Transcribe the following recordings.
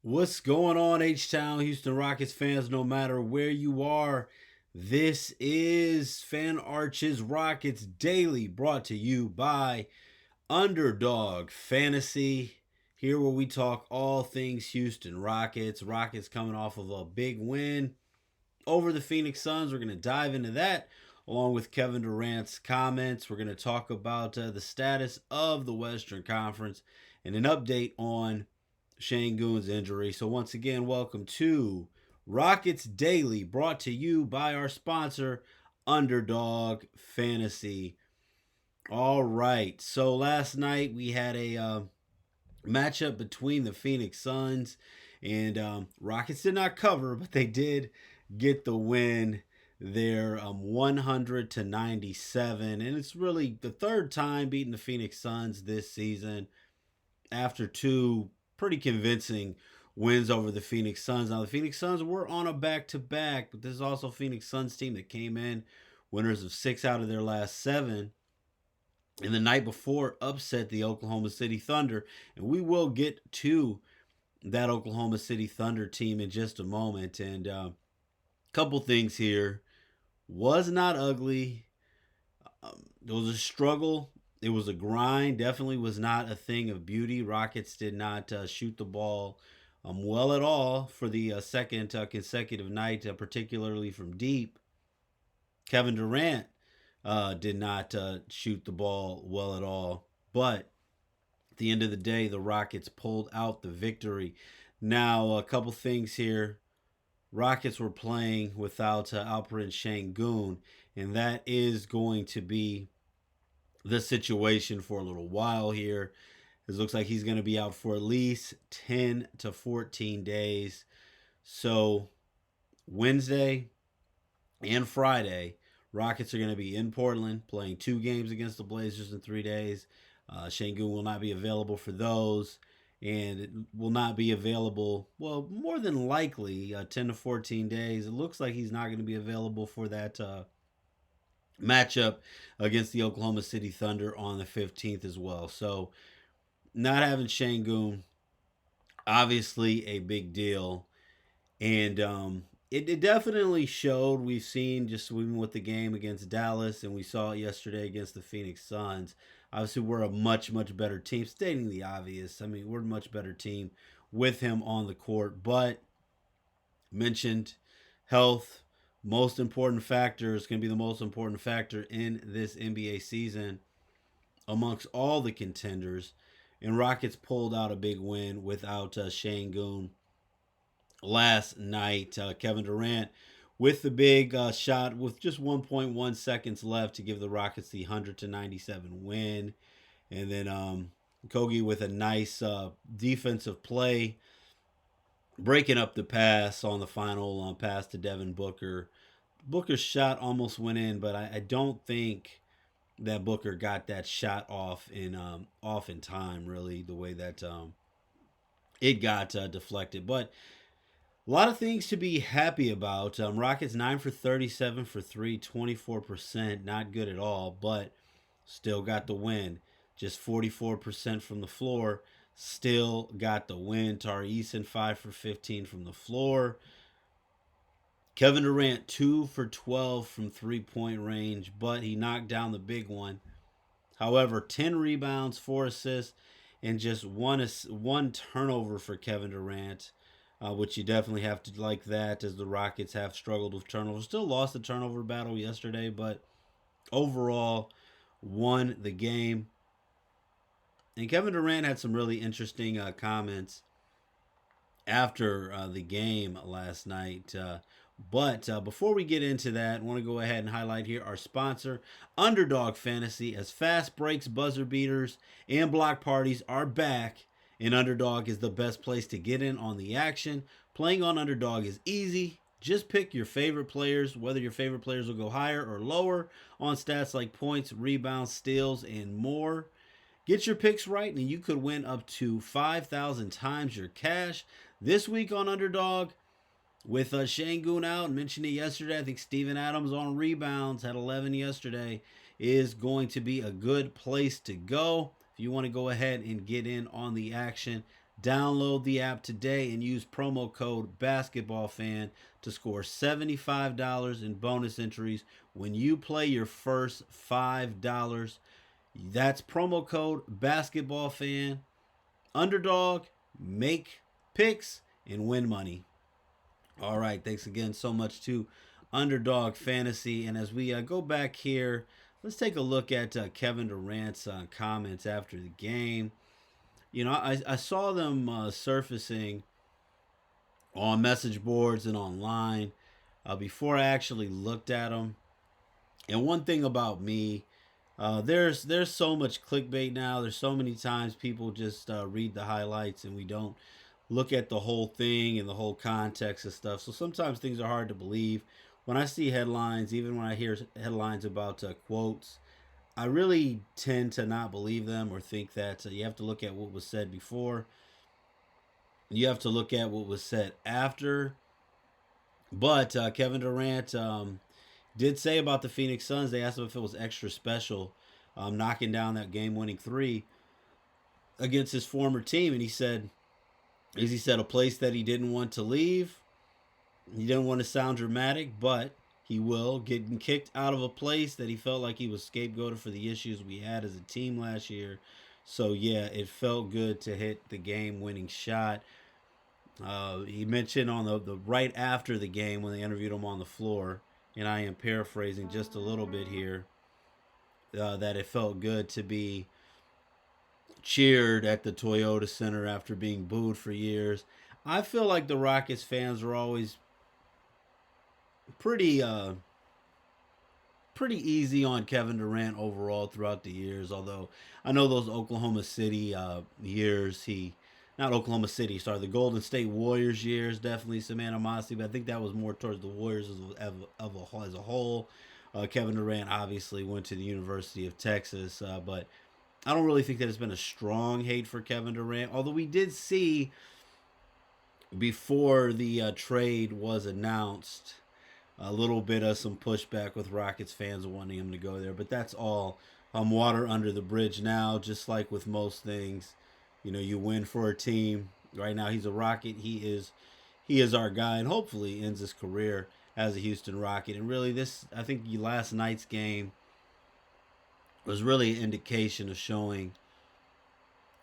What's going on, H-Town, Houston Rockets fans, no matter where you are? This is Fan Arches Rockets Daily, brought to you by Underdog Fantasy. Here where we talk all things Houston Rockets. Rockets coming off of a big win over the Phoenix Suns. We're going to dive into that along with Kevin Durant's comments. We're going to talk about the status of the Western Conference and an update on Şengün's injury. So once again, welcome to Rockets Daily, brought to you by our sponsor, Underdog Fantasy. All right, so last night we had a matchup between the Phoenix Suns and Rockets did not cover, but they did get the win. They're 100 to 97, and it's really the third time beating the Phoenix Suns this season after two pretty convincing wins over the Phoenix Suns. Now, the Phoenix Suns were on a back to back, but this is also a Phoenix Suns team that came in winners of 6 out of their last 7. And the night before, upset the Oklahoma City Thunder. And we will get to that Oklahoma City Thunder team in just a moment. And a couple things here. Was not ugly. It was a struggle. It was a grind. Definitely was not a thing of beauty. Rockets did not shoot the ball well at all for the second consecutive night, particularly from deep. Kevin Durant did not shoot the ball well at all. But at the end of the day, the Rockets pulled out the victory. Now, a couple things here. Rockets were playing without Alperen Şengün, and that is going to be the situation for a little while here. It looks like he's going to be out for at least 10 to 14 days. So, Wednesday and Friday, Rockets are going to be in Portland playing 2 games against the Blazers in 3 days. Şengün will not be available for those, and it will not be available, well, more than likely 10 to 14 days. It looks like he's not going to be available for that matchup against the Oklahoma City Thunder on the 15th as well. So, not having Şengün, obviously a big deal. And it definitely showed. We've seen just even with the game against Dallas, and we saw it yesterday against the Phoenix Suns. Obviously, we're a much, much better team. Stating the obvious. I mean, we're a much better team with him on the court. But mentioned health, most important factor is going to be the most important factor in this NBA season amongst all the contenders. And Rockets pulled out a big win without Şengün last night. Kevin Durant with the big shot with just 1.1 seconds left to give the Rockets the 100 to 97 win. And then Kogi with a nice defensive play, breaking up the pass on the final pass to Devin Booker. Booker's shot almost went in, but I don't think that Booker got that shot off in time. Really, the way that it got deflected, but a lot of things to be happy about. Rockets 9 for 37 for 3, 24%. Not good at all, but still got the win. Just 44% from the floor. Still got the win. Tari Eason 5 for 15 from the floor. Kevin Durant 2 for 12 from 3-point range, but he knocked down the big one. However, 10 rebounds, 4 assists, and just one turnover for Kevin Durant. Which you definitely have to like that, as the Rockets have struggled with turnovers. Still lost the turnover battle yesterday, but overall won the game. And Kevin Durant had some really interesting comments after the game last night. But before we get into that, I want to go ahead and highlight here our sponsor, Underdog Fantasy, as fast breaks, buzzer beaters, and block parties are back. And Underdog is the best place to get in on the action. Playing on Underdog is easy. Just pick your favorite players, whether your favorite players will go higher or lower on stats like points, rebounds, steals, and more. Get your picks right, and you could win up to 5,000 times your cash this week on Underdog. With Şengün out, mentioned it yesterday, I think Steven Adams on rebounds, had 11 yesterday, is going to be a good place to go. If you want to go ahead and get in on the action, Download the app today and use promo code BasketballFan to score $75 in bonus entries when you play your first $5. That's promo code BasketballFan. Underdog, make picks, and win money. All right, thanks again so much to Underdog Fantasy. And as we go back here, let's take a look at Kevin Durant's comments after the game. You know, I saw them surfacing on message boards and online before I actually looked at them. And one thing about me, there's so much clickbait now. There's so many times people just read the highlights and we don't look at the whole thing and the whole context of stuff. So sometimes things are hard to believe. When I see headlines, even when I hear headlines about quotes, I really tend to not believe them or think that you have to look at what was said before. You have to look at what was said after. But Kevin Durant did say about the Phoenix Suns, they asked him if it was extra special knocking down that game winning three against his former team. And he said, a place that he didn't want to leave. He didn't want to sound dramatic, but he will. Getting kicked out of a place that he felt like he was scapegoated for the issues we had as a team last year. So, yeah, it felt good to hit the game-winning shot. He mentioned on the right after the game when they interviewed him on the floor, and I am paraphrasing just a little bit here, that it felt good to be cheered at the Toyota Center after being booed for years. I feel like the Rockets fans were always pretty pretty easy on Kevin Durant overall throughout the years. Although I know those Oklahoma City years, not Oklahoma City, sorry, the Golden State Warriors years, definitely some animosity. But I think that was more towards the Warriors as a whole. Kevin Durant obviously went to the University of Texas, but I don't really think that it's been a strong hate for Kevin Durant. Although we did see before the trade was announced a little bit of some pushback with Rockets fans wanting him to go there. But that's all water under the bridge now, just like with most things. You know, you win for a team. Right now he's a Rocket. He is our guy, and hopefully ends his career as a Houston Rocket. And really, I think last night's game was really an indication of showing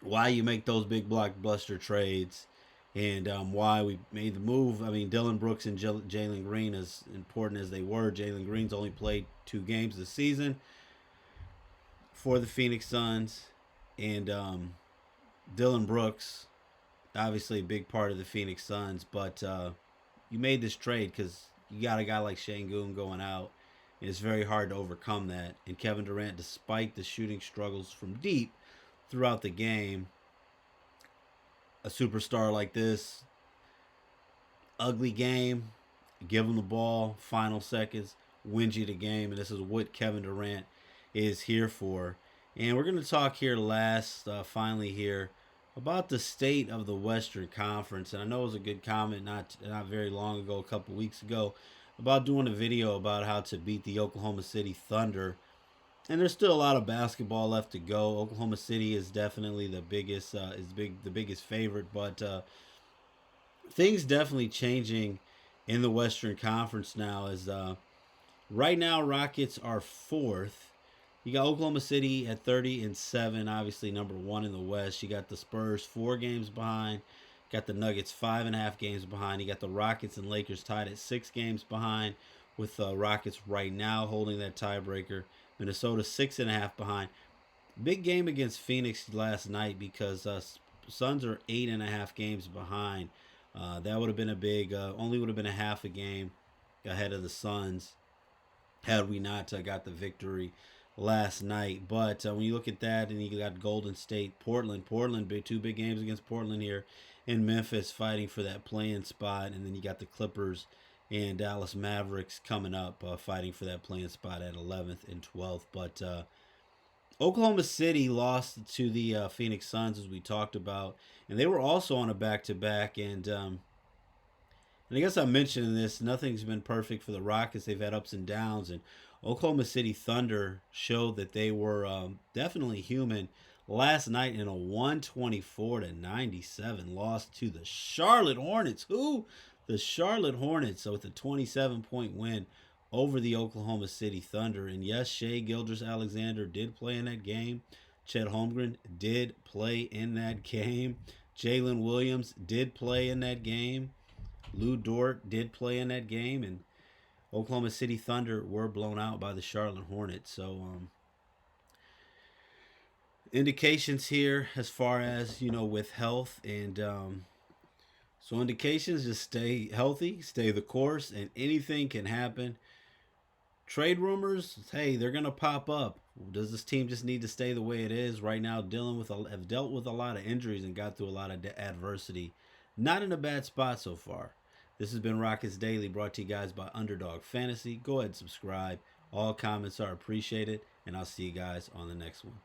why you make those big blockbuster trades and why we made the move. I mean, Dylan Brooks and Jalen Green, as important as they were, Jalen Green's only played 2 games this season for the Phoenix Suns. And Dylan Brooks, obviously a big part of the Phoenix Suns, but you made this trade because you got a guy like Şengün going out. And it's very hard to overcome that. And Kevin Durant, despite the shooting struggles from deep throughout the game, a superstar like this, ugly game, give him the ball, final seconds, wins you the game. And this is what Kevin Durant is here for. And we're going to talk here finally here, about the state of the Western Conference. And I know it was a good comment not very long ago, a couple weeks ago, about doing a video about how to beat the Oklahoma City Thunder. And there's still a lot of basketball left to go. Oklahoma City is definitely the biggest favorite, but things definitely changing in the Western Conference now. As right now, Rockets are 4th. You got Oklahoma City at 30-7, obviously number 1 in the West. You got the Spurs 4 games behind. Got the Nuggets 5.5 games behind. You got the Rockets and Lakers tied at 6 games behind, with Rockets right now holding that tiebreaker. Minnesota 6.5 behind. Big game against Phoenix last night because Suns are 8.5 games behind. That would have been a big, only would have been a half a game ahead of the Suns had we not got the victory last night. But when you look at that, and you got Golden State, Portland, 2 big games against Portland here, and Memphis fighting for that play-in spot, and then you got the Clippers and Dallas Mavericks coming up, fighting for that play-in spot at 11th and 12th. But Oklahoma City lost to the Phoenix Suns, as we talked about, and they were also on a back-to-back. And I guess I'm mentioning this, nothing's been perfect for the Rockets. They've had ups and downs, and Oklahoma City Thunder showed that they were definitely human last night in a 124-97 loss to the Charlotte Hornets. Who? The Charlotte Hornets. So it's a 27-point win over the Oklahoma City Thunder. And yes, Shai Gilgeous-Alexander did play in that game. Chet Holmgren did play in that game. Jalen Williams did play in that game. Lou Dort did play in that game. And Oklahoma City Thunder were blown out by the Charlotte Hornets. So, indications here as far as, with health. And so indications, just stay healthy, stay the course, and anything can happen. Trade rumors, hey, they're gonna pop up. Does this team just need to stay the way it is right now? Have dealt with a lot of injuries and got through a lot of adversity. Not in a bad spot so far. This has been Rockets Daily, brought to you guys by Underdog Fantasy. Go ahead and subscribe. All comments are appreciated, and I'll see you guys on the next one.